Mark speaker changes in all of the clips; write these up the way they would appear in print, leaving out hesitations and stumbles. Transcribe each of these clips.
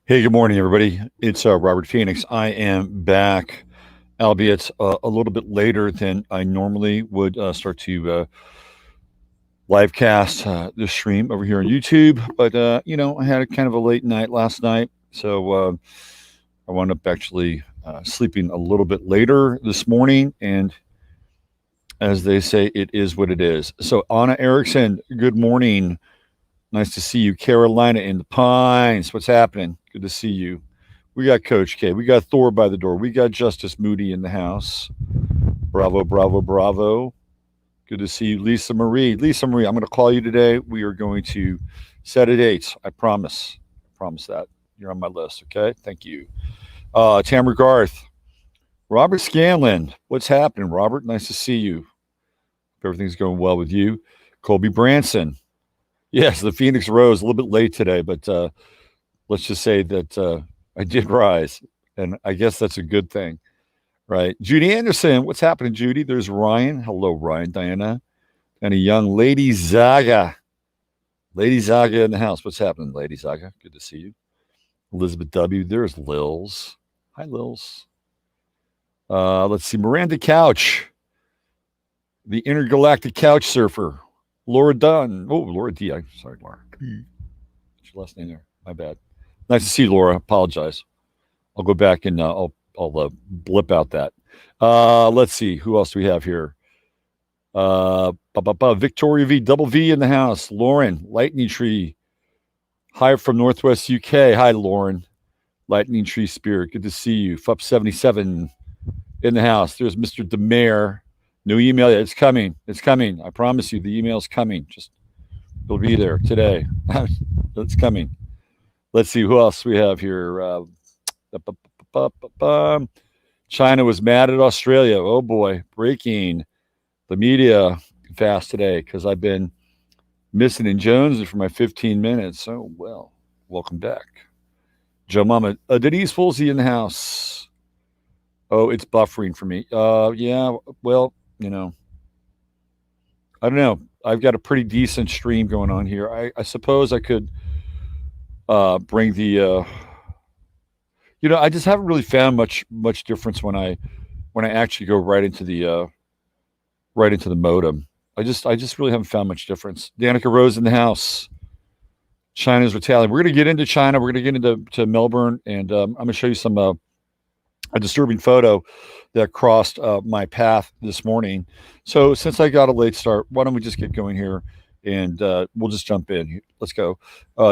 Speaker 1: Hey, good morning, everybody. It's Robert Phoenix. I am back, albeit a little bit later than I normally would start to live cast this stream over here on YouTube. But, I had a kind of a late night last night. So I wound up actually sleeping a little bit later this morning. And as they say, it is what it is. So, Anna Erickson, good morning. Nice to see you. Carolina in the Pines. What's happening? Good to see you. We got Coach K. We got Thor by the door. We got Justice Moody in the house. Bravo, bravo, bravo. Good to see you, Lisa Marie. Lisa Marie, I'm going to call you today. We are going to set a date. I promise. I promise that. You're on my list, okay? Thank you. Tamara Garth. Robert Scanlon. What's happening, Robert? Nice to see you. Hope everything's going well with you. Colby Branson. Yes, the Phoenix rose a little bit late today, but let's just say that I did rise, and I guess that's a good thing, right? Judy Anderson, what's happening, Judy? There's Ryan. Hello, Ryan, Diana, and a young Lady Zaga. Lady Zaga in the house. What's happening, Lady Zaga? Good to see you. Elizabeth W. There's Lils. Hi, Lils. Let's see. Miranda Couch, the intergalactic couch surfer. Laura Dunn. Oh, Laura D. I'm sorry, Laura. What's your last name there? My bad. Nice to see you, Laura. Apologize. I'll go back and I'll blip out that. Let's see. Who else do we have here? Victoria V. Double V in the house. Lauren. Lightning Tree. Hi from Northwest UK. Hi, Lauren. Lightning Tree Spirit. Good to see you. FUP77 in the house. There's Mr. Demare. No email yet. It's coming. It's coming. I promise you, the email's coming. Just it'll be there today. It's coming. Let's see who else we have here. China was mad at Australia. Oh boy, breaking the media fast today because I've been missing in Jones for my 15 minutes. Oh well, welcome back, Joe Mama. Denise Woolsey in the house. Oh, it's buffering for me. Yeah. Well, I don't know. I've got a pretty decent stream going on here. I suppose I could bring the. I just haven't really found much difference when I actually go right into the modem. I just really haven't found much difference. Danica Rose in the house. China's retaliating. We're going to get into China. We're going to get into Melbourne, and I'm going to show you some a disturbing photo that crossed my path this morning. So since I got a late start, why don't we just get going here, and we'll just jump in. Let's go.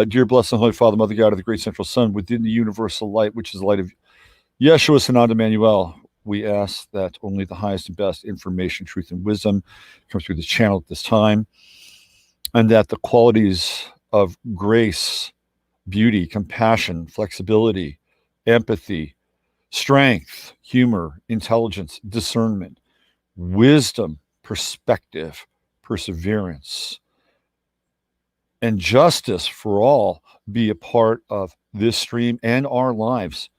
Speaker 1: Dear blessed and holy Father, Mother God of the great central sun, within the universal light, which is the light of Yeshua Sananda Emmanuel, we ask that only the highest and best information, truth, and wisdom come through this channel at this time, and that the qualities of grace, beauty, compassion, flexibility, empathy, strength, humor, intelligence, discernment, wisdom, perspective, perseverance, and justice for all be a part of this stream and our lives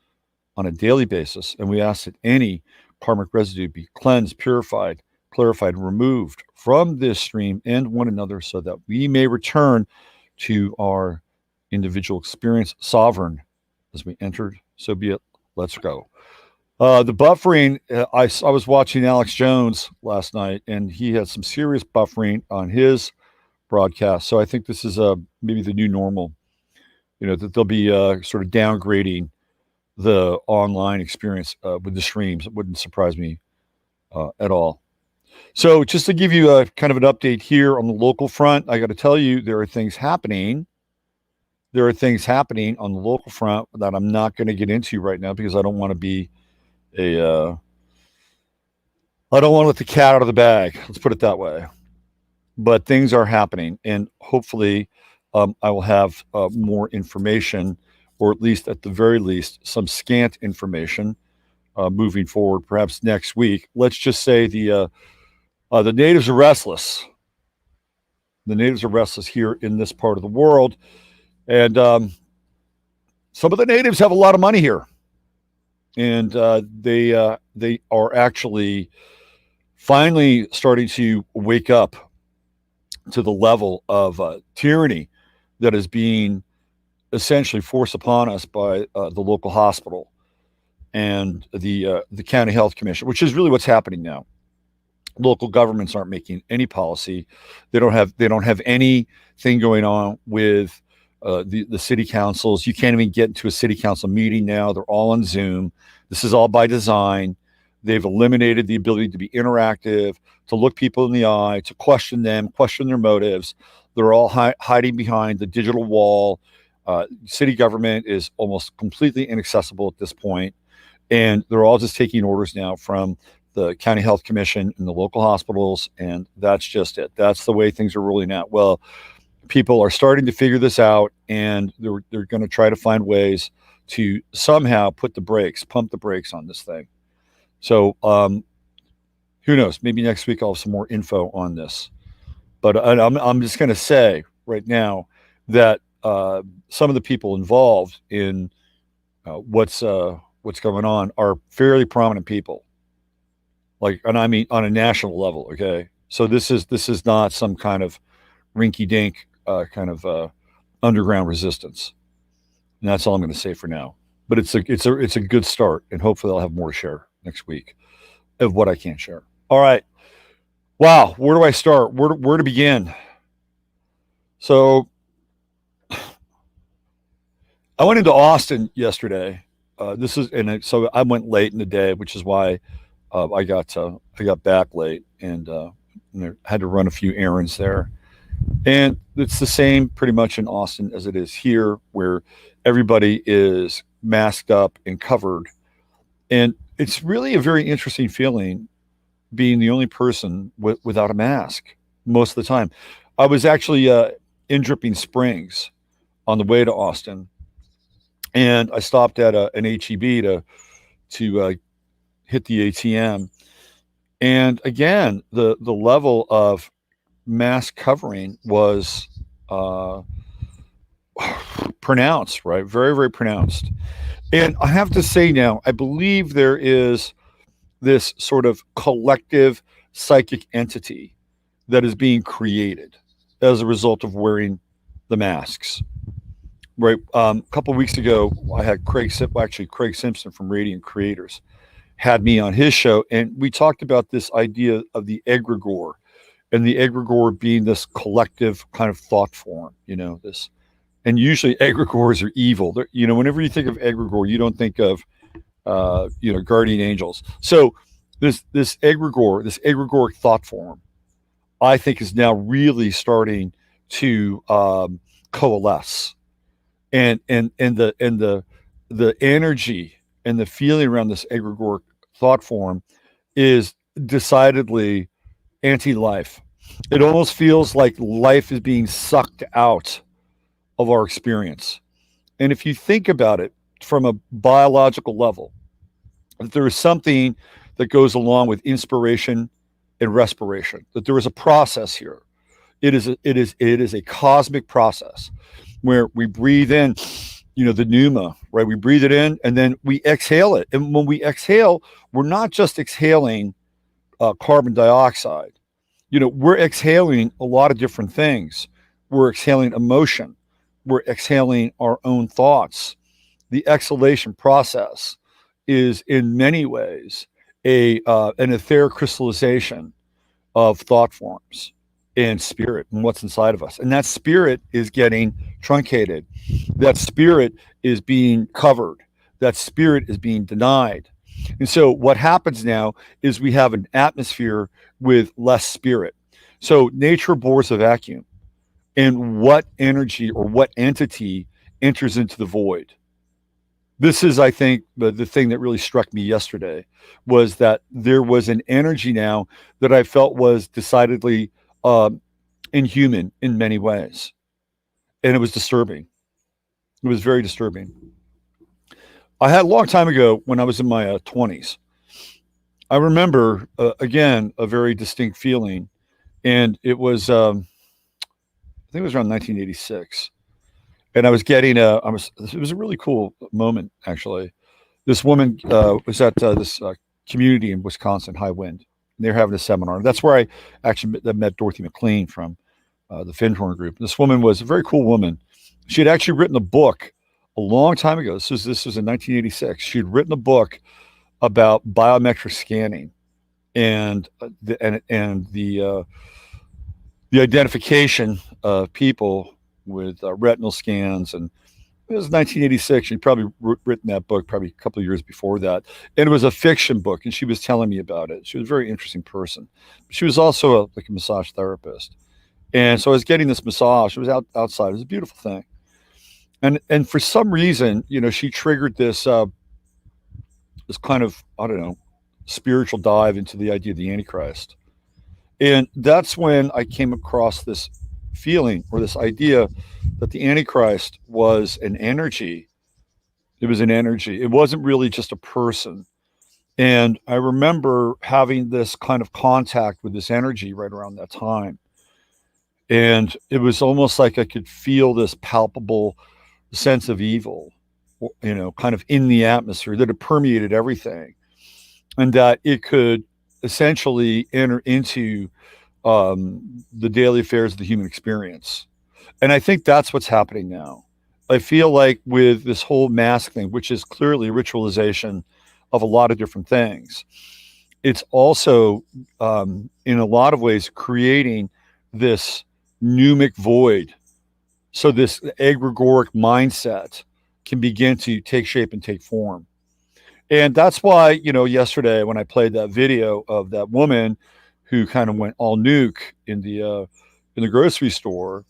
Speaker 1: on a daily basis. And we ask that any karmic residue be cleansed, purified, clarified, and removed from this stream and one another so that we may return to our individual experience sovereign as we entered. So be it. Let's go. The buffering, I was watching Alex Jones last night, and he had some serious buffering on his broadcast. So I think this is maybe the new normal, that they'll be sort of downgrading the online experience with the streams. It wouldn't surprise me at all. So just to give you a kind of an update here on the local front, I got to tell you, there are things happening. There are things happening on the local front that I'm not going to get into right now because I don't want to be I don't want to let the cat out of the bag. Let's put it that way. But things are happening, and hopefully I will have more information, or at least at the very least, some scant information moving forward, perhaps next week. Let's just say the natives are restless. The natives are restless here in this part of the world. And some of the natives have a lot of money here. And they are actually finally starting to wake up to the level of tyranny that is being essentially forced upon us by the local hospital and the county health commission, which is really what's happening now. Local governments aren't making any policy. They don't have anything going on with the city councils. You can't even get into a city council meeting now. They're all on Zoom. This is all by design. They've eliminated the ability to be interactive, to look people in the eye, to question them, question their motives. They're all hiding behind the digital wall. City government is almost completely inaccessible at this point, and they're all just taking orders now from the county health commission and the local hospitals, and that's just it. That's the way things are rolling out. Well, people are starting to figure this out, and they're going to try to find ways to somehow pump the brakes on this thing. So who knows? Maybe next week I'll have some more info on this. But I'm just going to say right now that some of the people involved in what's going on are fairly prominent people, like, and I mean on a national level. Okay, so this is not some kind of rinky-dink kind of underground resistance, and that's all I'm going to say for now. But it's a good start, and hopefully I'll have more to share next week of what I can't share. All right. Wow, where do I start? Where to begin? So I went into Austin yesterday. So I went late in the day, which is why I got back late and had to run a few errands there. And it's the same pretty much in Austin as it is here, where everybody is masked up and covered. And it's really a very interesting feeling being the only person without a mask most of the time. I was actually in Dripping Springs on the way to Austin, and I stopped at an HEB to hit the ATM. And again, the level of mask covering was pronounced, right? Very, very pronounced. And I have to say now, I believe there is this sort of collective psychic entity that is being created as a result of wearing the masks. Right. A couple of weeks ago, I had Craig Simpson from Radiant Creators had me on his show, and we talked about this idea of the egregore, and the egregore being this collective kind of thought form, this. And usually egregores are evil. Whenever you think of egregore, you don't think of guardian angels. So this egregore thought form, I think, is now really starting to coalesce, and the energy and the feeling around this egregore thought form is decidedly anti-life. It almost feels like life is being sucked out of our experience. And if you think about it from a biological level, there is something that goes along with inspiration and respiration, that there is a process here. It is a cosmic process where we breathe in, the pneuma, right? We breathe it in and then we exhale it. And when we exhale, we're not just exhaling carbon dioxide. We're exhaling a lot of different things. We're exhaling emotion. We're exhaling our own thoughts. The exhalation process is in many ways an etheric crystallization of thought forms and spirit and what's inside of us. And that spirit is getting truncated. That spirit is being covered. That spirit is being denied. And so what happens now is we have an atmosphere with less spirit. So nature bores a vacuum. And what energy or what entity enters into the void? This is, I think, the thing that really struck me yesterday was that there was an energy now that I felt was decidedly inhuman in many ways. And it was disturbing. It was very disturbing. I had a long time ago when I was in my 20s. I remember, again, a very distinct feeling. And it was, I think it was around 1986. And I was getting it was a really cool moment, actually. This woman was at this community in Wisconsin, High Wind. And they were having a seminar. That's where I actually met Dorothy McLean from the Findhorn Group. This woman was a very cool woman. She had actually written a book a long time ago. This was in 1986. She had written a book about biometric scanning and the identification of people with retinal scans. And it was 1986. She'd probably written that book probably a couple of years before that. And it was a fiction book, and she was telling me about it. She was a very interesting person. She was also like a massage therapist. And so I was getting this massage. It was outside. It was a beautiful thing. And for some reason, she triggered this kind of, I don't know, spiritual dive into the idea of the Antichrist. And that's when I came across this feeling or this idea that the Antichrist was an energy. It was an energy. It wasn't really just a person. And I remember having this kind of contact with this energy right around that time. And it was almost like I could feel this palpable sense of evil, kind of in the atmosphere that had permeated everything, and that it could essentially enter into the daily affairs of the human experience. And I think that's what's happening now. I feel like with this whole mask thing, which is clearly a ritualization of a lot of different things, it's also, in a lot of ways, creating this pneumic void. So this egregoric mindset can begin to take shape and take form. And that's why, yesterday when I played that video of that woman who kind of went all nuke in the grocery store,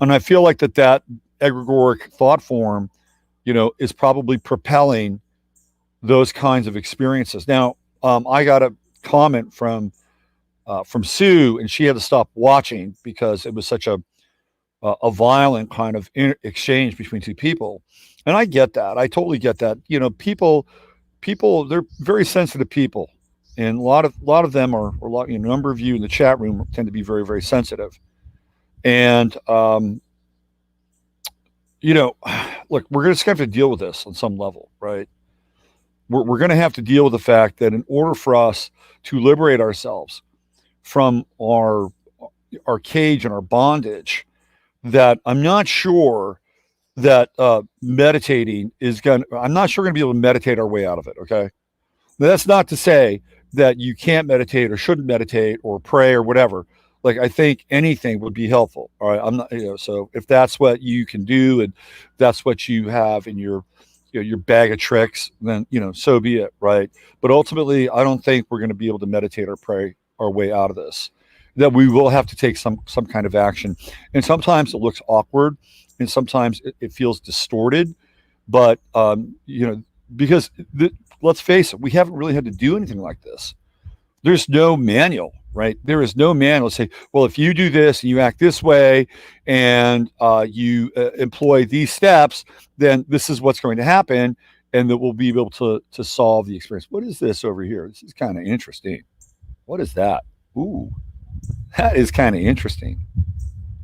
Speaker 1: and I feel like that egregoric thought form, is probably propelling those kinds of experiences. Now, I got a comment from Sue, and she had to stop watching because it was such a violent kind of exchange between two people. And I get that. I totally get that. People, they're very sensitive people, and a lot of them are, or a number of you in the chat room tend to be very, very sensitive. And look, we're just going to have to deal with this on some level, right? We're going to have to deal with the fact that in order for us to liberate ourselves from our cage and our bondage, that I'm not sure that meditating is going to, I'm not sure we're going to be able to meditate our way out of it. Okay. Now, that's not to say that you can't meditate or shouldn't meditate or pray or whatever. Like, I think anything would be helpful. All right. I'm not, so if that's what you can do and that's what you have in your bag of tricks, then, so be it. Right. But ultimately, I don't think we're going to be able to meditate or pray our way out of this, that we will have to take some kind of action. And sometimes it looks awkward and sometimes it feels distorted, but, because let's face it, we haven't really had to do anything like this. There's no manual, right? There is no manual to say, well, if you do this and you act this way and you employ these steps, then this is what's going to happen, and that we'll be able to solve the experience. What is this over here? This is kind of interesting. What is that? Ooh, that is kind of interesting.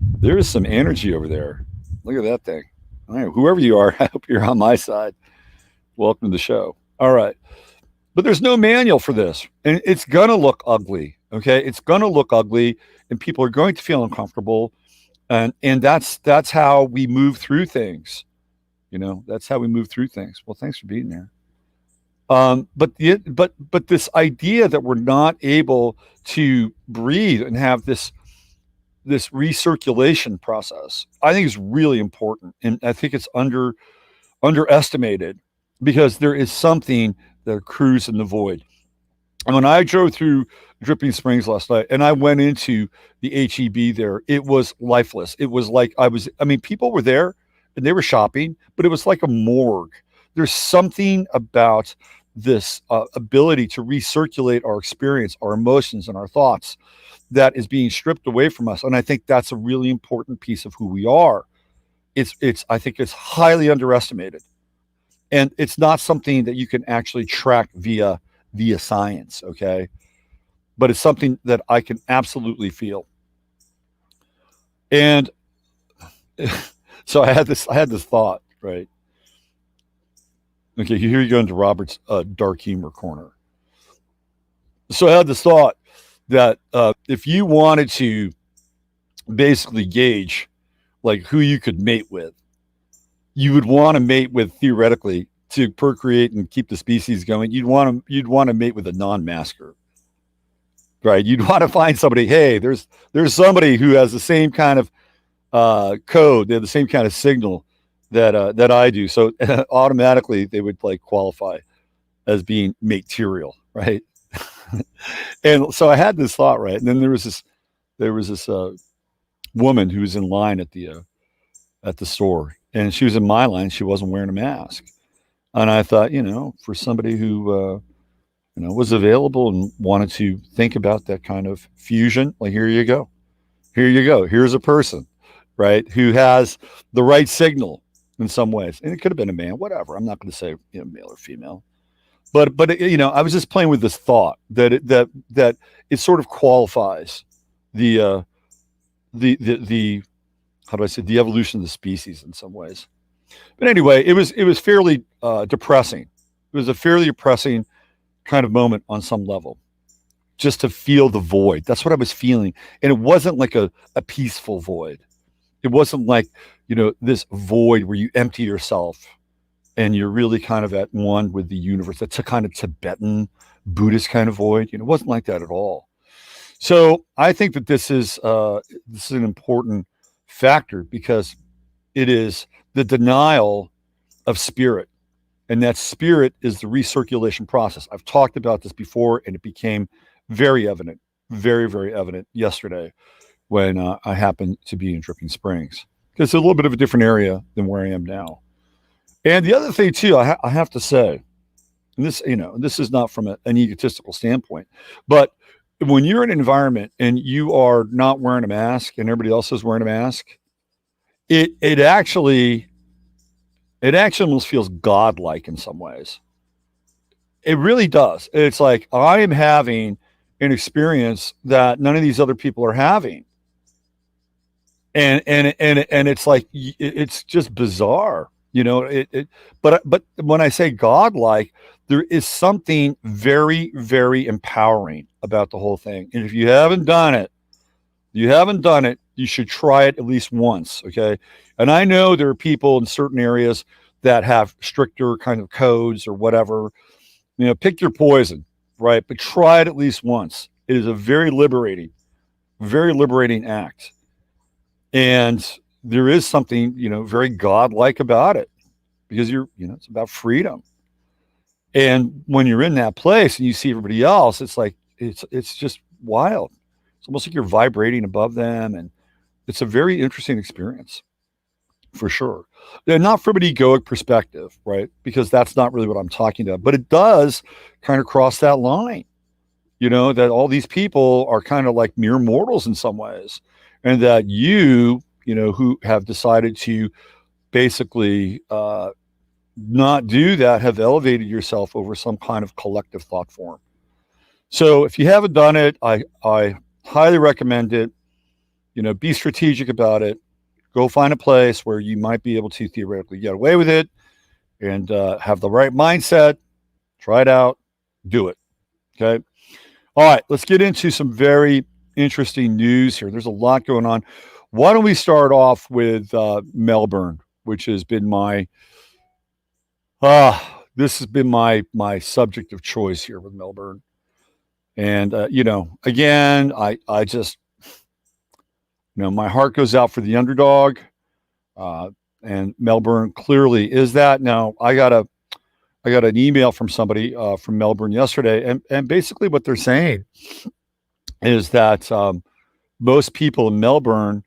Speaker 1: There is some energy over there. Look at that thing. All right, whoever you are, I hope you're on my side. Welcome to the show. All right. But there's no manual for this, and it's going to look ugly. Okay. It's going to look ugly, and people are going to feel uncomfortable. And that's how we move through things. That's how we move through things. Well, thanks for being there. But this idea that we're not able to breathe and have this recirculation process, I think is really important. And I think it's underestimated, because there is something that accrues in the void. And when I drove through Dripping Springs last night and I went into the HEB there, it was lifeless. It was like people were there and they were shopping, but it was like a morgue. There's something about this ability to recirculate our experience, our emotions, and our thoughts that is being stripped away from us. And I think that's a really important piece of who we are. I think it's highly underestimated. And it's not something that you can actually track via science, okay? But it's something that I can absolutely feel. And so I had this thought, right? Okay, here you go into Robert's dark humor corner. So I had this thought that if you wanted to basically gauge like who you could mate with, you would want to mate with, theoretically, to procreate and keep the species going. You'd want to mate with a non-masker, right? You'd want to find somebody. Hey, there's somebody who has the same kind of code. They have the same kind of signal that I do. So automatically they would like qualify as being material, right? And so I had this thought, right? And then there was this woman who was in line at the store, and she was in my line. She wasn't wearing a mask, and I thought, for somebody who was available and wanted to think about that kind of fusion, like, here you go, here you go. Here's a person, right, who has the right signal in some ways, and it could have been a man, whatever. I'm not going to say male or female, but I was just playing with this thought that it sort of qualifies the the how do I say, the evolution of the species in some ways. But anyway, it was fairly depressing. It was a fairly depressing kind of moment on some level, just to feel the void. That's what I was feeling, and it wasn't like a peaceful void. It wasn't like this void where you empty yourself and you're really kind of at one with the universe. That's a kind of Tibetan Buddhist kind of void. It wasn't like that at all. So I think that this is an important factor, because it is the denial of spirit, and that spirit is the recirculation process. I've talked about this before, and it became very evident, very, very evident yesterday when I happened to be in Dripping Springs, because it's a little bit of a different area than where I am now. And the other thing too, I have to say, and this is not from an egotistical standpoint, but when you're in an environment and you are not wearing a mask and everybody else is wearing a mask, it actually almost feels godlike in some ways. It really does. It's like I am having an experience that none of these other people are having, and it's like it's just bizarre. But when I say godlike, there is something very, very empowering about the whole thing. And if you haven't done it, you should try it at least once. Okay. And I know there are people in certain areas that have stricter kind of codes or whatever. Pick your poison, right? But try it at least once. It is a very liberating act. And there is something, very godlike about it, because it's about freedom. And when you're in that place and you see everybody else, it's like, it's just wild. It's almost like you're vibrating above them. And it's a very interesting experience, for sure. And not from an egoic perspective, right? Because that's not really what I'm talking about, but it does kind of cross that line, that all these people are kind of like mere mortals in some ways. And that who have decided to basically not do that, have elevated yourself over some kind of collective thought form. So if you haven't done it, I highly recommend it. Be strategic about it. Go find a place where you might be able to theoretically get away with it, and have the right mindset. Try it out. Do it. Okay. All right. Let's get into some very interesting news here. There's a lot going on. Why don't we start off with Melbourne, which has been this has been my subject of choice here with Melbourne. And again, I just my heart goes out for the underdog, and Melbourne clearly is that. Now I got an email from somebody from Melbourne yesterday, and basically what they're saying is that most people in Melbourne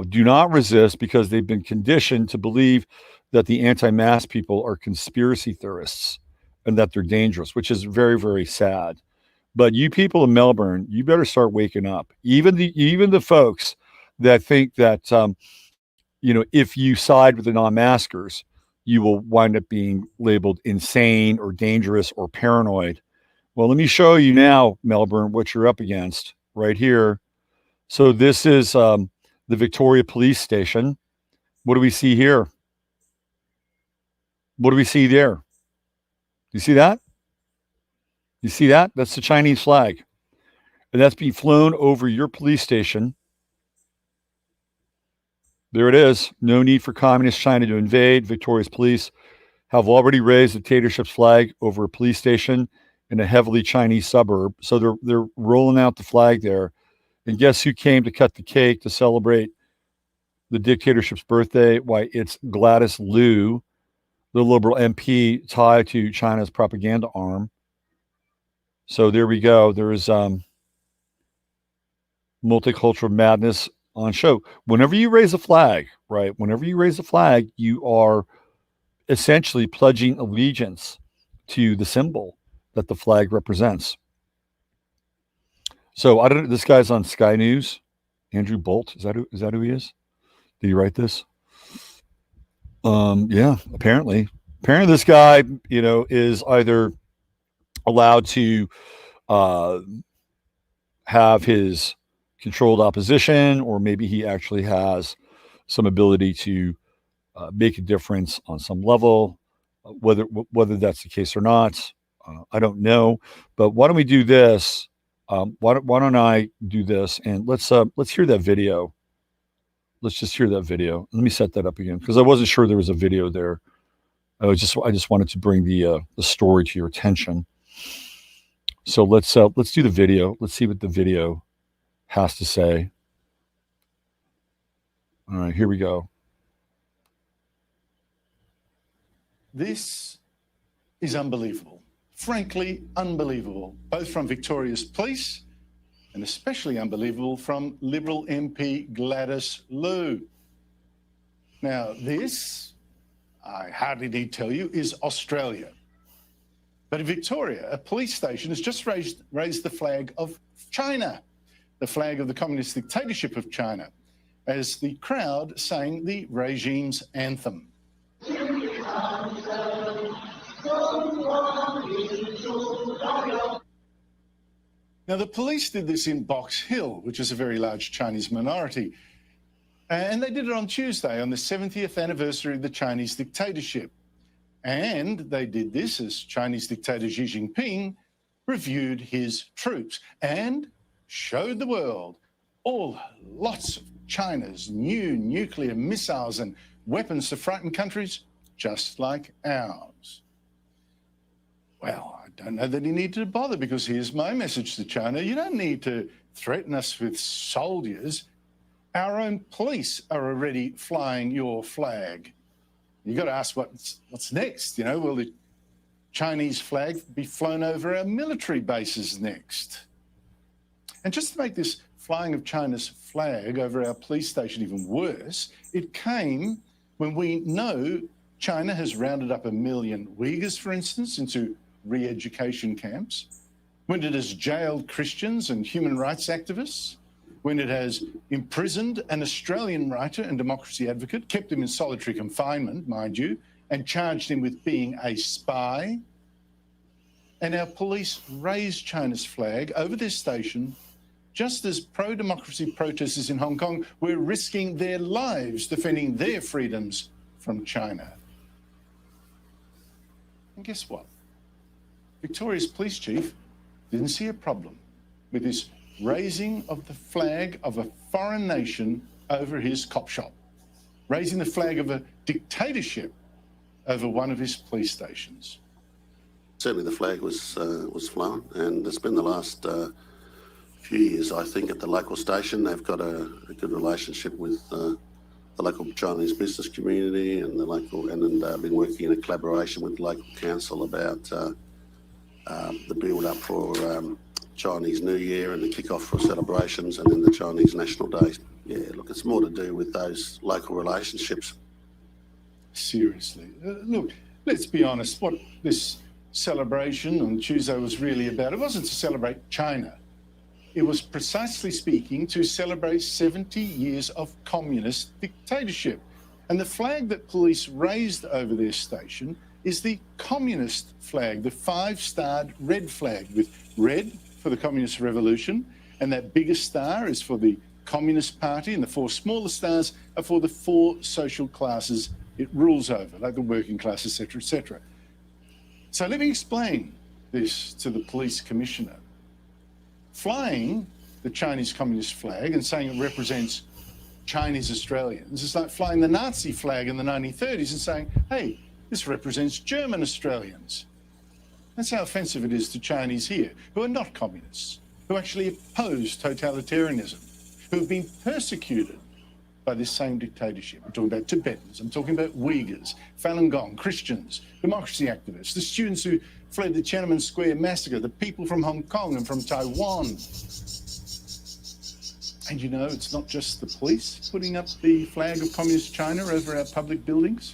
Speaker 1: do not resist because they've been conditioned to believe that the anti-mask people are conspiracy theorists and that they're dangerous, which is very, very sad. But you people in Melbourne, you better start waking up. Even the folks that think that if you side with the non-maskers, you will wind up being labeled insane or dangerous or paranoid. Well, let me show you now, Melbourne, what you're up against right here. So this is the Victoria Police Station. What do we see here? What do we see there? You see that? You see that? That's the Chinese flag. And that's being flown over your police station. There it is. No need for communist China to invade. Victoria's police have already raised the dictatorship's flag over a police station in a heavily Chinese suburb. So they're rolling out the flag there. And guess who came to cut the cake to celebrate the dictatorship's birthday? Why, it's Gladys Liu, the Liberal MP tied to China's propaganda arm. So there we go. There is multicultural madness on show. Whenever you raise a flag, right? Whenever you raise a flag, you are essentially pledging allegiance to the symbol that the flag represents. So I don't know. This guy's on Sky News. Andrew Bolt. Is that who he is? Did he write this? Yeah, apparently. Apparently this guy, is either allowed to have his controlled opposition, or maybe he actually has some ability to make a difference on some level. Whether that's the case or not, I don't know. But why don't we do this? Why don't I do this, and let's hear that video. Let's just hear that video. Let me set that up again because I wasn't sure there was a video there. I just wanted to bring the story to your attention. So let's do the video. Let's see what the video has to say. All right, here we go.
Speaker 2: This is unbelievable. Frankly, unbelievable, both from Victoria's police and especially unbelievable from Liberal MP Gladys Liu. Now, this, I hardly need tell you, is Australia. But in Victoria, a police station has just raised the flag of China, the flag of the communist dictatorship of China, as the crowd sang the regime's anthem. Now, the police did this in Box Hill, which is a very large Chinese minority. And they did it on Tuesday, on the 70th anniversary of the Chinese dictatorship. And they did this as Chinese dictator Xi Jinping reviewed his troops and showed the world lots of China's new nuclear missiles and weapons to frighten countries just like ours. Well, I don't know that he needed to bother, because here's my message to China. You don't need to threaten us with soldiers. Our own police are already flying your flag. You got to ask what's next. Will the Chinese flag be flown over our military bases next? And just to make this flying of China's flag over our police station even worse, it came when we know China has rounded up 1 million Uyghurs, for instance, into re-education camps, when it has jailed Christians and human rights activists, when it has imprisoned an Australian writer and democracy advocate, kept him in solitary confinement, mind you, and charged him with being a spy. And our police raised China's flag over this station just as pro-democracy protesters in Hong Kong were risking their lives defending their freedoms from China. And guess what? Victoria's police chief didn't see a problem with this raising of the flag of a foreign nation over his cop shop, raising the flag of a dictatorship over one of his police stations.
Speaker 3: Certainly the flag was flown, and it's been the last few years, I think, at the local station. They've got a good relationship with the local Chinese business community and and been working in a collaboration with the local council about the build-up for Chinese New Year and the kick-off for celebrations, and then the Chinese National Day. Yeah, look, it's more to do with those local relationships.
Speaker 2: Seriously. Look, let's be honest, what this celebration on Tuesday was really about, it wasn't to celebrate China. It was, precisely speaking, to celebrate 70 years of communist dictatorship. And the flag that police raised over their station is the communist flag, the 5-starred red flag, with red for the Communist Revolution, and that bigger star is for the Communist Party, and the 4 smaller stars are for the 4 social classes it rules over, like the working class, etc., etc. So let me explain this to the police commissioner. Flying the Chinese Communist flag and saying it represents Chinese Australians is like flying the Nazi flag in the 1930s and saying, hey, this represents German Australians. That's how offensive it is to Chinese here, who are not communists, who actually oppose totalitarianism, who have been persecuted by this same dictatorship. I'm talking about Tibetans, I'm talking about Uyghurs, Falun Gong, Christians, democracy activists, the students who fled the Tiananmen Square massacre, the people from Hong Kong and from Taiwan. And you know, it's not just the police putting up the flag of Communist China over our public buildings.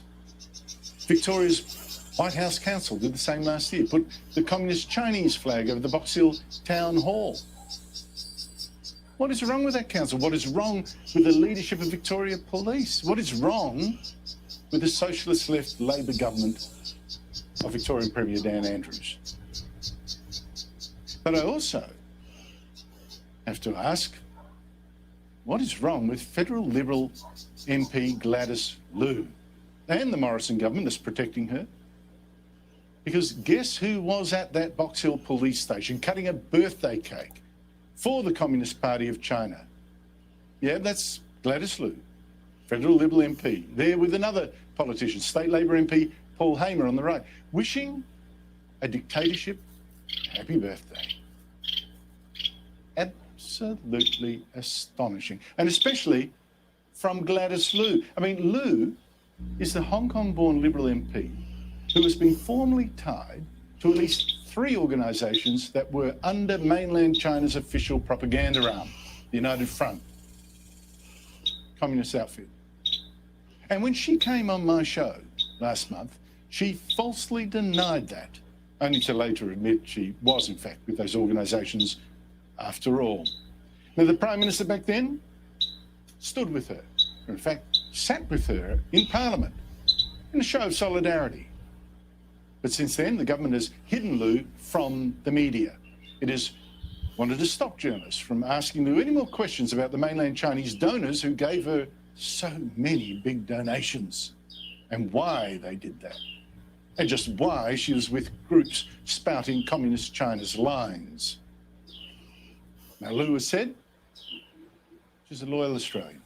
Speaker 2: Victoria's White House Council did the same last year, put the Communist Chinese flag over the Box Hill Town Hall. What is wrong with that council? What is wrong with the leadership of Victoria Police? What is wrong with the socialist left Labor government of Victorian Premier Dan Andrews? But I also have to ask, what is wrong with federal Liberal MP Gladys Liu and the Morrison government that's protecting her? Because guess who was at that Box Hill police station cutting a birthday cake for the Communist Party of China? Yeah, that's Gladys Liu, federal Liberal MP, there with another politician, State Labor MP Paul Hamer on the right, wishing a dictatorship happy birthday. Absolutely astonishing. And especially from Gladys Liu. I mean, Liu is the Hong Kong-born Liberal MP who has been formally tied to at least 3 organisations that were under mainland China's official propaganda arm, the United Front, communist outfit. And when she came on my show last month, she falsely denied that, only to later admit she was, in fact, with those organisations after all. Now, the Prime Minister back then stood with her, or in fact, sat with her in Parliament in a show of solidarity. But since then, the government has hidden Liu from the media. It has wanted to stop journalists from asking Liu any more questions about the mainland Chinese donors who gave her so many big donations and why they did that, and just why she was with groups spouting Communist China's lines. Now, Liu has said she's a loyal Australian,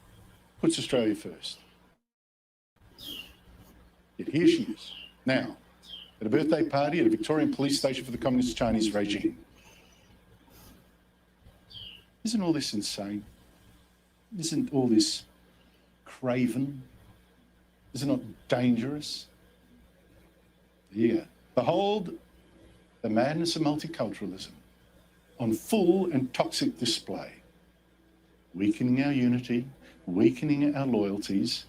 Speaker 2: puts Australia first. Yet here she is, now, at a birthday party at a Victorian police station for the Communist Chinese regime. Isn't all this insane? Isn't all this craven? Is it not dangerous? There you go. Behold the madness of multiculturalism on full and toxic display, weakening our unity, weakening our loyalties,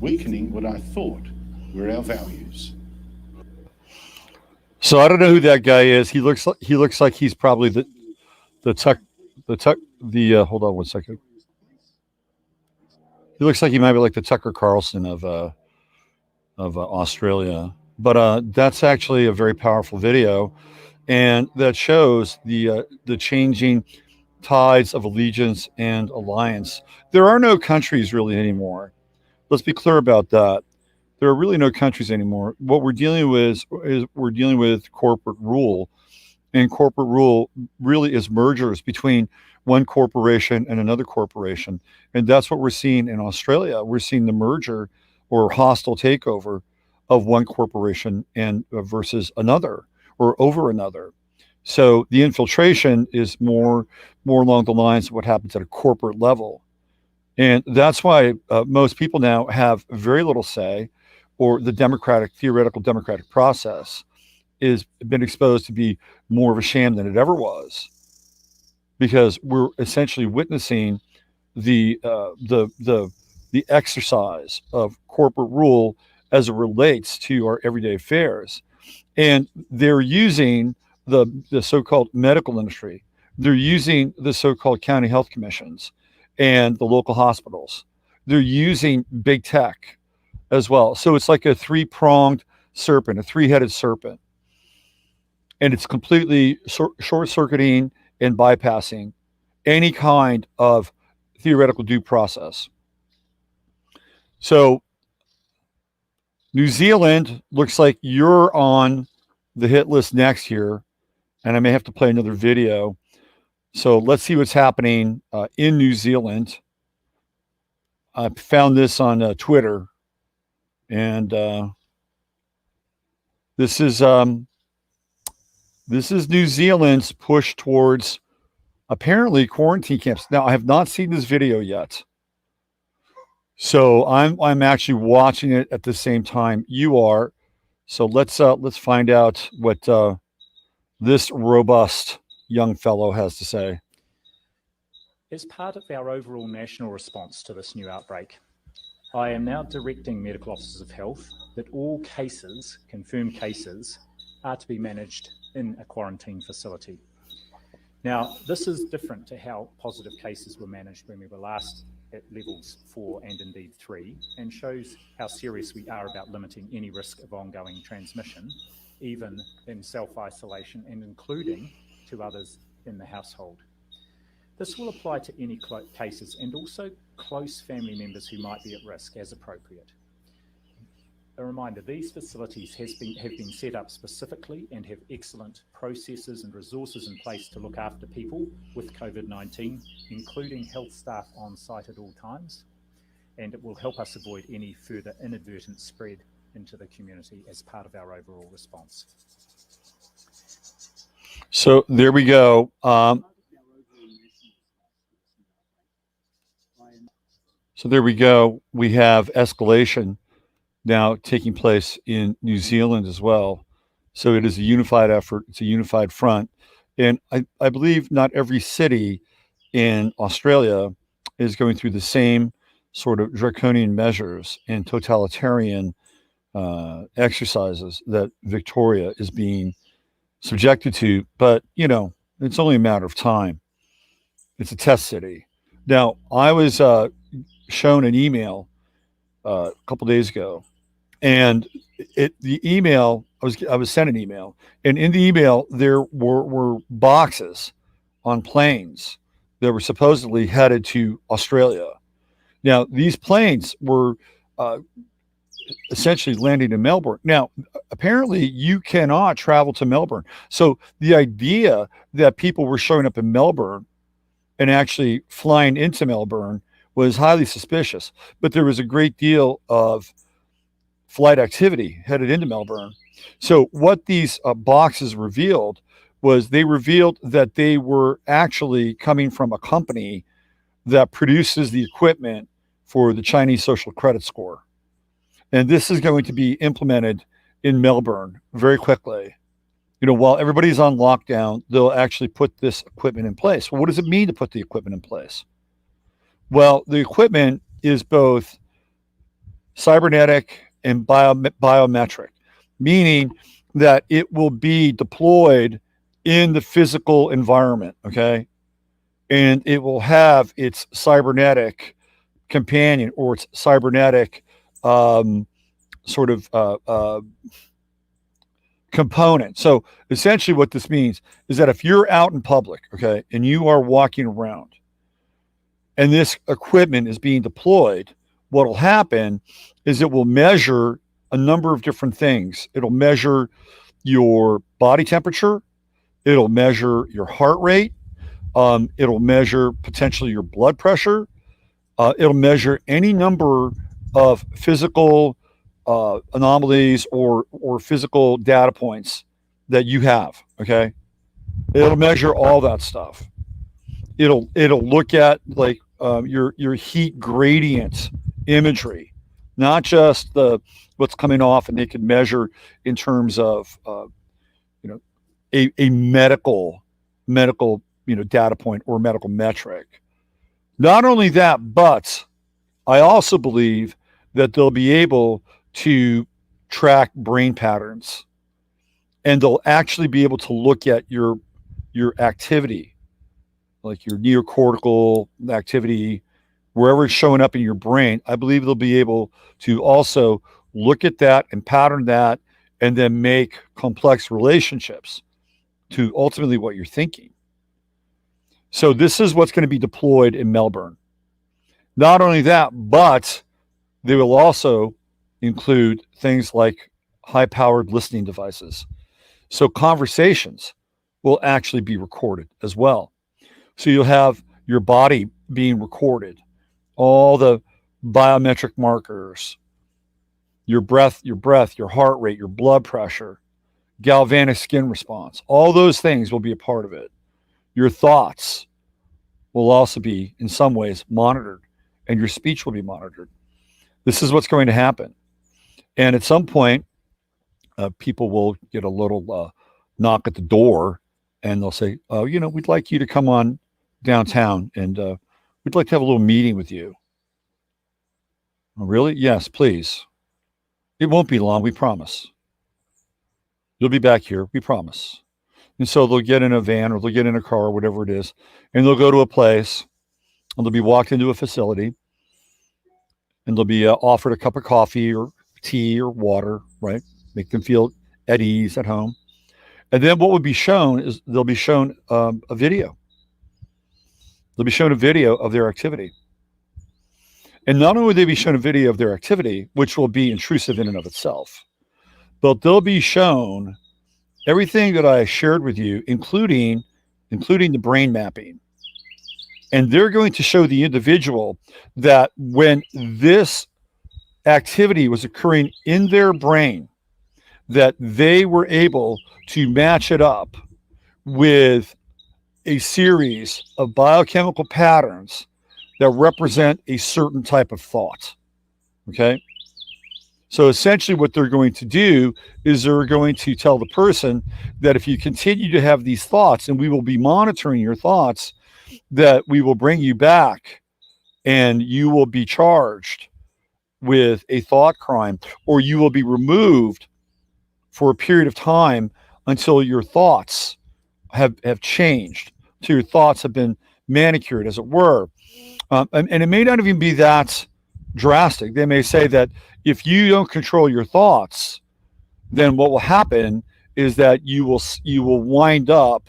Speaker 2: weakening what I thought were our values.
Speaker 1: So I don't know who that guy is. He looks like he's probably the hold on one second. He looks like he might be like the Tucker Carlson of Australia. But that's actually a very powerful video, and that shows the changing tides of allegiance and alliance. There are no countries really anymore. Let's be clear about that. There are really no countries anymore. What we're dealing with is we're dealing with corporate rule, and corporate rule really is mergers between one corporation and another corporation, and that's what we're seeing in Australia. We're seeing the merger or hostile takeover of one corporation and versus another or over another. So the infiltration is more along the lines of what happens at a corporate level, and that's why most people now have very little say, or the theoretical democratic process is been exposed to be more of a sham than it ever was, because we're essentially witnessing the exercise of corporate rule as it relates to our everyday affairs. And they're using the so-called medical industry. They're using the so-called county health commissions and the local hospitals. They're using big tech as well. So it's like a 3-pronged serpent, a 3-headed serpent. And it's completely short-circuiting and bypassing any kind of theoretical due process. So New Zealand looks like you're on the hit list next here, and I may have to play another video. So let's see what's happening in New Zealand. I found this on Twitter, and this is New Zealand's push towards apparently quarantine camps. Now, I have not seen this video yet, so I'm actually watching it at the same time you are. So let's find out what this robust young fellow has to say.
Speaker 4: As part of our overall national response to this new outbreak, I am now directing medical officers of health that all cases, confirmed cases, are to be managed in a quarantine facility. Now, this is different to how positive cases were managed when we were last at levels 4 and indeed 3, and shows how serious we are about limiting any risk of ongoing transmission, even in self-isolation and including to others in the household. This will apply to any cases and also close family members who might be at risk as appropriate. A reminder, these facilities have been set up specifically and have excellent processes and resources in place to look after people with COVID-19, including health staff on site at all times, and it will help us avoid any further inadvertent spread into the community as part of our overall response.
Speaker 1: So there we go. So there we go. We have escalation now taking place in New Zealand as well. So it is a unified effort. It's a unified front. And I believe not every city in Australia is going through the same sort of draconian measures and totalitarian exercises that Victoria is being subjected to. But, you know, it's only a matter of time. It's a test city. Now, I was shown an email a couple days ago, and the email I was sent an email, and in the email there were boxes on planes that were supposedly headed to Australia. Now, these planes were essentially landing in Melbourne. Now, apparently you cannot travel to Melbourne. So the idea that people were showing up in Melbourne and actually flying into Melbourne was highly suspicious. But there was a great deal of flight activity headed into Melbourne. So what these boxes revealed was they revealed that they were actually coming from a company that produces the equipment for the Chinese social credit score. And this is going to be implemented in Melbourne very quickly. You know, while everybody's on lockdown, they'll actually put this equipment in place. Well, what does it mean to put the equipment in place? Well, the equipment is both cybernetic and biometric, meaning that it will be deployed in the physical environment, okay? And it will have its cybernetic companion or its cybernetic component. So essentially what this means is that if you're out in public, okay, and you are walking around and this equipment is being deployed, what will happen is it will measure a number of different things. It'll measure your body temperature. It'll measure your heart rate. It'll measure potentially your blood pressure. It'll measure any number of physical anomalies or physical data points that you have. Okay, it'll measure all that stuff. It'll look at like your heat gradient imagery, not just what's coming off, and they can measure in terms of a medical data point or medical metric. Not only that, but I also believe that they'll be able to track brain patterns, and they'll actually be able to look at your activity, like your neocortical activity, wherever it's showing up in your brain. I believe they'll be able to also look at that and pattern that, and then make complex relationships to ultimately what you're thinking. So this is what's going to be deployed in Melbourne. Not only that, but they will also include things like high-powered listening devices. So conversations will actually be recorded as well. So you'll have your body being recorded, all the biometric markers, your breath, your heart rate, your blood pressure, galvanic skin response. All those things will be a part of it. Your thoughts will also be, in some ways, monitored, and your speech will be monitored. This is what's going to happen. And at some point, people will get a little knock at the door, and they'll say, "Oh, we'd like you to come on downtown, and we'd like to have a little meeting with you." "Oh, really? Yes, please. It won't be long, we promise. You'll be back here, we promise." And so they'll get in a van or they'll get in a car or whatever it is, and they'll go to a place, and they'll be walked into a facility, and they'll be offered a cup of coffee or tea or water, right? Make them feel at ease at home. And then what would be shown is they'll be shown a video. They'll be shown a video of their activity. And not only will they be shown a video of their activity, which will be intrusive in and of itself, but they'll be shown everything that I shared with you, including the brain mapping. And they're going to show the individual that when this activity was occurring in their brain, that they were able to match it up with a series of biochemical patterns that represent a certain type of thought. Okay? So essentially what they're going to do is they're going to tell the person that if you continue to have these thoughts, and we will be monitoring your thoughts, that we will bring you back and you will be charged with a thought crime, or you will be removed for a period of time until your thoughts have changed, until your thoughts have been manicured, as it were. And it may not even be that drastic. They may say that if you don't control your thoughts, then what will happen is that you will wind up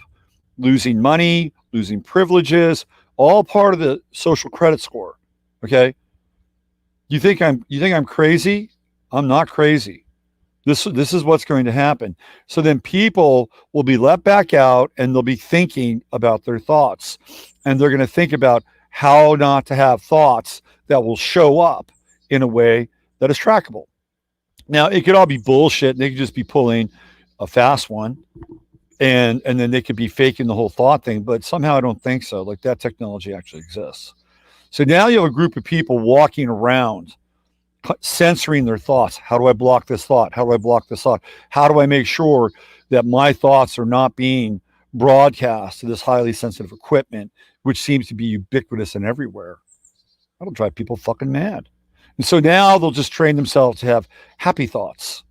Speaker 1: losing money, losing privileges, all part of the social credit score. Okay? You think I'm crazy? I'm not crazy. This is what's going to happen. So then people will be let back out, and they'll be thinking about their thoughts, and they're going to think about how not to have thoughts that will show up in a way that is trackable. Now, it could all be bullshit. They could just be pulling a fast one, and then they could be faking the whole thought thing, but somehow I don't think so. Like, that technology actually exists. So now you have a group of people walking around censoring their thoughts. How do I block this thought? How do I block this thought? How do I make sure that my thoughts are not being broadcast to this highly sensitive equipment, which seems to be ubiquitous and everywhere? That'll drive people fucking mad. And so now they'll just train themselves to have happy thoughts.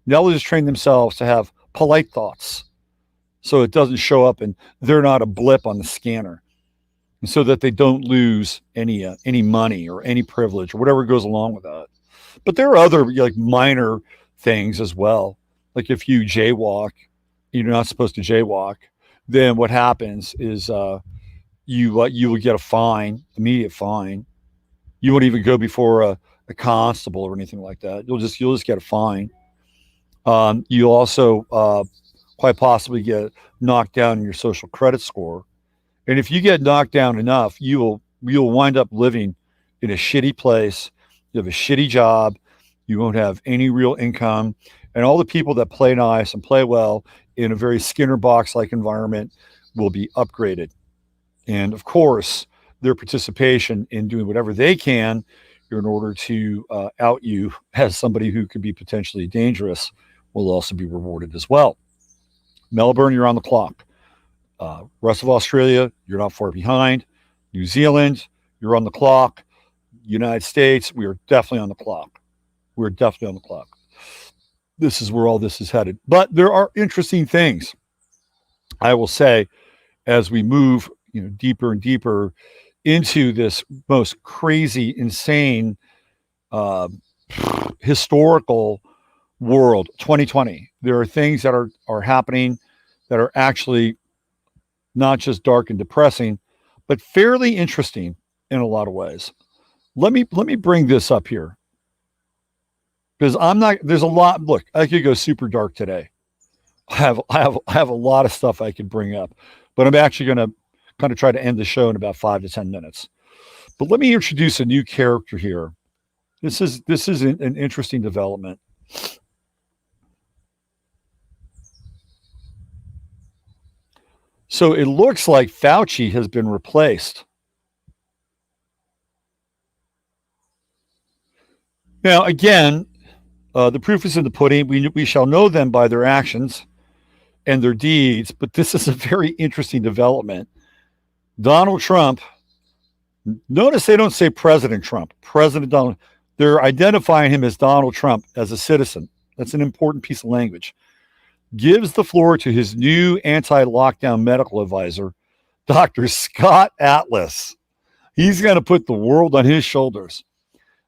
Speaker 1: Now they'll just train themselves to have polite thoughts, so it doesn't show up and they're not a blip on the scanner, and so that they don't lose any money or any privilege or whatever goes along with that. But there are other like minor things as well. Like if you jaywalk, you're not supposed to jaywalk, then what happens is you will get a fine, immediate fine. You won't even go before a constable or anything like that. You'll just get a fine. You'll also quite possibly get knocked down in your social credit score. And if you get knocked down enough, you'll wind up living in a shitty place. You have a shitty job. You won't have any real income. And all the people that play nice and play well in a very Skinner box-like environment will be upgraded. And of course, their participation in doing whatever they can in order to out you as somebody who could be potentially dangerous will also be rewarded as well. Melbourne, you're on the clock. Rest of Australia, you're not far behind. New Zealand, you're on the clock. United States, we are definitely on the clock. We're definitely on the clock. This is where all this is headed. But there are interesting things, I will say, as we move deeper and deeper into this most crazy, insane, historical world, 2020. There are things that are happening that are actually not just dark and depressing, but fairly interesting in a lot of ways. Let me bring this up here, because there's a lot. Look, I could go super dark today. I have a lot of stuff I could bring up, but I'm actually going to kind of try to end the show in about 5 to 10 minutes. But let me introduce a new character here This is an interesting development. So it looks like Fauci has been replaced. Now, again, the proof is in the pudding. We shall know them by their actions and their deeds, but this is a very interesting development. Donald Trump, notice they don't say President Trump, President Donald. They're identifying him as Donald Trump as a citizen. That's an important piece of language. Gives the floor to his new anti-lockdown medical advisor, Dr. Scott Atlas. He's going to put the world on his shoulders.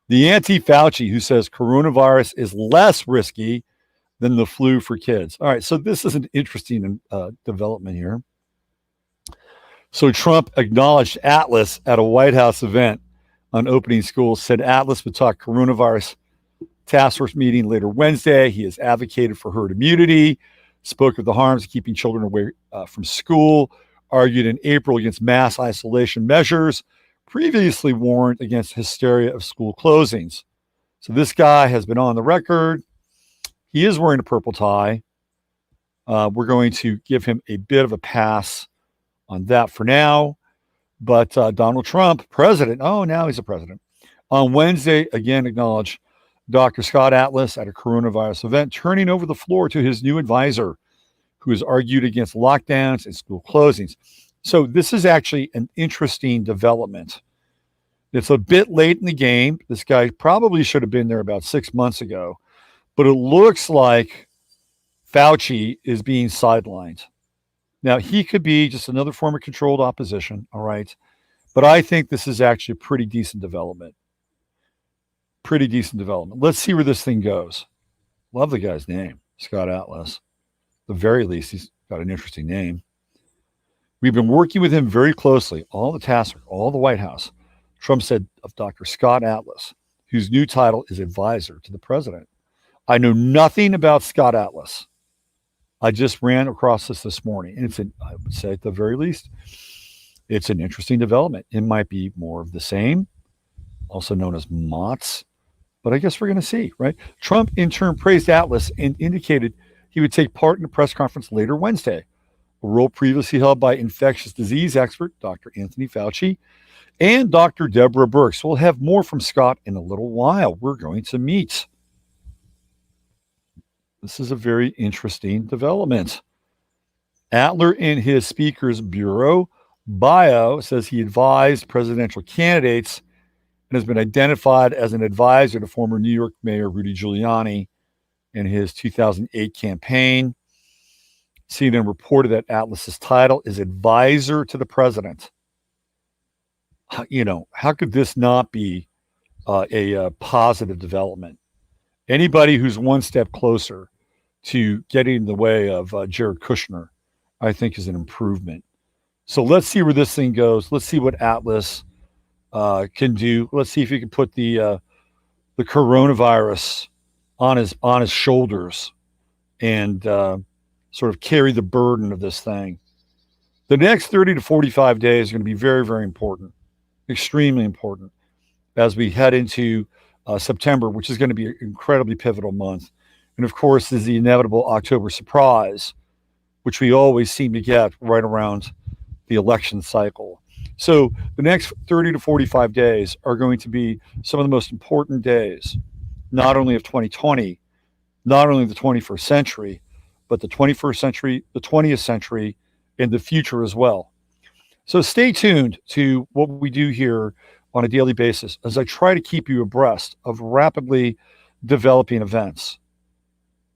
Speaker 1: The anti-Fauci who says coronavirus is less risky than the flu for kids. All right, so this is an interesting development here. So Trump acknowledged Atlas at a White House event on opening schools, said Atlas would talk coronavirus task force meeting later Wednesday. He has advocated for herd immunity, spoke of the harms of keeping children away from school, argued in April against mass isolation measures, previously warned against hysteria of school closings. So this guy has been on the record. He is wearing a purple tie. We're going to give him a bit of a pass on that for now. But Donald Trump, president, now he's a president, on Wednesday, again acknowledged Dr. Scott Atlas at a coronavirus event, turning over the floor to his new advisor, who has argued against lockdowns and school closings. So this is actually an interesting development. It's a bit late in the game. This guy probably should have been there about 6 months ago, but it looks like Fauci is being sidelined. Now, he could be just another form of controlled opposition, all right? But I think this is actually a pretty decent development. Pretty decent development. Let's see where this thing goes. Love the guy's name, Scott Atlas. At the very least, he's got an interesting name. We've been working with him very closely, all the task force, all the White House. Trump said of Dr. Scott Atlas, whose new title is advisor to the president. I know nothing about Scott Atlas. I just ran across this morning, and I would say at the very least, it's an interesting development. It might be more of the same, also known as MOTS, but I guess we're going to see, right? Trump, in turn, praised Atlas and indicated he would take part in a press conference later Wednesday, a role previously held by infectious disease expert Dr. Anthony Fauci and Dr. Deborah Birx. We'll have more from Scott in a little while. We're going to meet. This is a very interesting development. Atler, in his speaker's bureau bio, says he advised presidential candidates and has been identified as an advisor to former New York Mayor Rudy Giuliani in his 2008 campaign. CNN reported that Atlas's title is advisor to the president. How could this not be a positive development? Anybody who's one step closer to getting in the way of Jared Kushner, I think, is an improvement. So let's see where this thing goes. Let's see what Atlas can do. Let's see if he can put the coronavirus on his shoulders and sort of carry the burden of this thing. The next 30 to 45 days are going to be very, very important, extremely important, as we head into September, which is going to be an incredibly pivotal month. And of course, there's the inevitable October surprise, which we always seem to get right around the election cycle. So the next 30 to 45 days are going to be some of the most important days, not only of 2020, not only the 21st century, but the 21st century, the 20th century, and the future as well. So stay tuned to what we do here on a daily basis as I try to keep you abreast of rapidly developing events.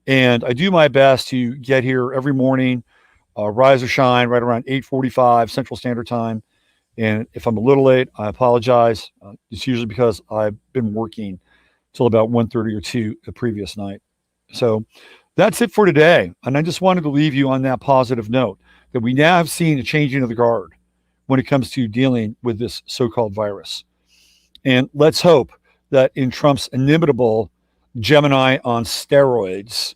Speaker 1: And I do my best to get here every morning, rise or shine, right around 8:45 Central Standard Time. And if I'm a little late, I apologize. It's usually because I've been working till about 1:30 or 2 the previous night. So that's it for today. And I just wanted to leave you on that positive note that we now have seen a changing of the guard when it comes to dealing with this so-called virus. And let's hope that in Trump's inimitable Gemini on steroids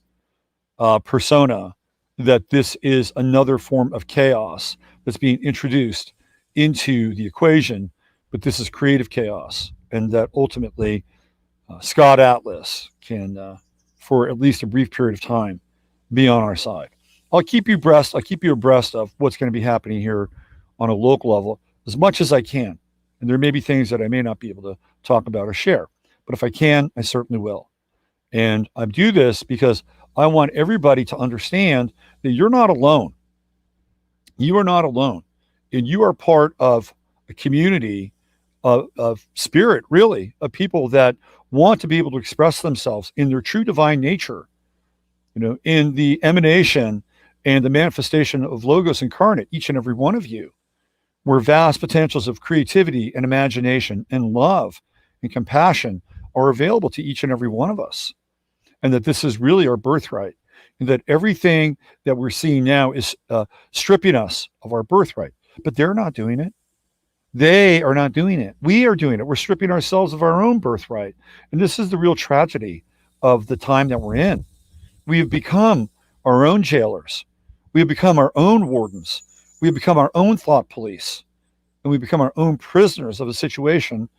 Speaker 1: persona, that this is another form of chaos that's being introduced into the equation, but this is creative chaos, and that ultimately Scott Atlas can, for at least a brief period of time, be on our side. I'll keep you abreast of what's going to be happening here on a local level as much as I can. And there may be things that I may not be able to talk about or share, but if I can, I certainly will. And I do this because I want everybody to understand that you're not alone. You are not alone. And you are part of a community of spirit, really, of people that want to be able to express themselves in their true divine nature, in the emanation and the manifestation of Logos incarnate, each and every one of you, where vast potentials of creativity and imagination and love and compassion are available to each and every one of us. And that this is really our birthright. And that everything that we're seeing now is stripping us of our birthright. But they're not doing it. They are not doing it. We are doing it. We're stripping ourselves of our own birthright. And this is the real tragedy of the time that we're in. We have become our own jailers. We have become our own wardens. We have become our own thought police. And we become our own prisoners of a situation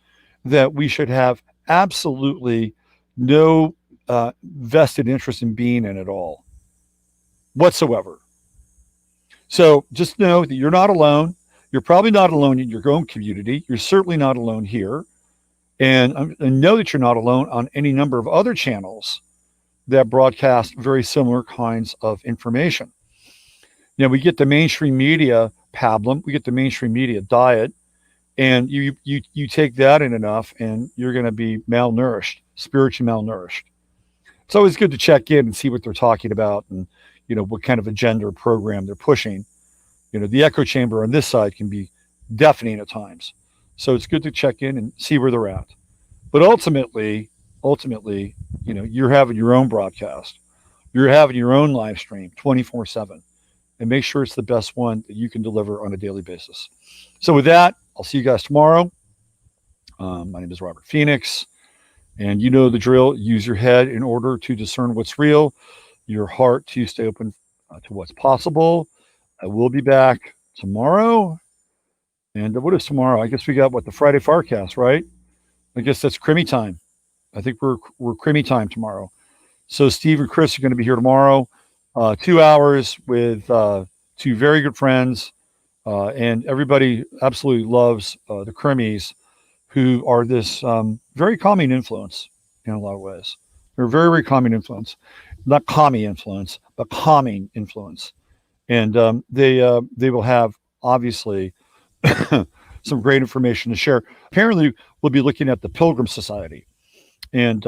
Speaker 1: that we should have absolutely no vested interest in being in at all, whatsoever. So just know that you're not alone. You're probably not alone in your own community. You're certainly not alone here. And know that you're not alone on any number of other channels that broadcast very similar kinds of information. We get the mainstream media pablum, we get the mainstream media diet, and you take that in enough and you're going to be malnourished, spiritually malnourished. It's always good to check in and see what they're talking about and, what kind of agenda or program they're pushing. The echo chamber on this side can be deafening at times. So it's good to check in and see where they're at. But ultimately, you're having your own broadcast. You're having your own live stream 24/7. And make sure it's the best one that you can deliver on a daily basis. So with that, I'll see you guys tomorrow. My name is Robert Phoenix. And you know the drill. Use your head in order to discern what's real, your heart to stay open to what's possible. I will be back tomorrow. And what is tomorrow? I guess we got the Friday Farcast, right? I guess that's Crimmy time. I think we're Crimmy time tomorrow. So Steve and Chris are going to be here tomorrow. 2 hours with two very good friends. And everybody absolutely loves the Crimmies, who are this very calming influence in a lot of ways. They're a very, very calming influence. Not commie influence, but calming influence. And they will have, obviously, some great information to share. Apparently, we'll be looking at the Pilgrim Society and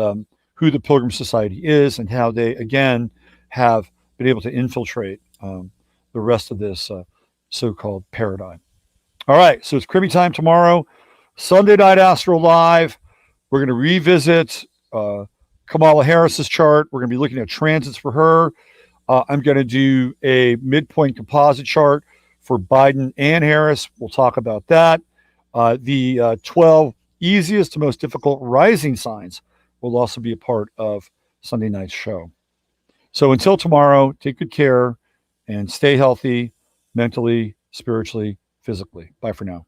Speaker 1: who the Pilgrim Society is and how they, again, have been able to infiltrate the rest of this so-called paradigm. All right, so it's Crimmy time tomorrow. Sunday Night Astro Live. We're going to revisit Kamala Harris's chart. We're going to be looking at transits for her. I'm going to do a midpoint composite chart for Biden and Harris. We'll talk about that. The 12 easiest to most difficult rising signs will also be a part of Sunday night's show. So until tomorrow, take good care and stay healthy mentally, spiritually, physically. Bye for now.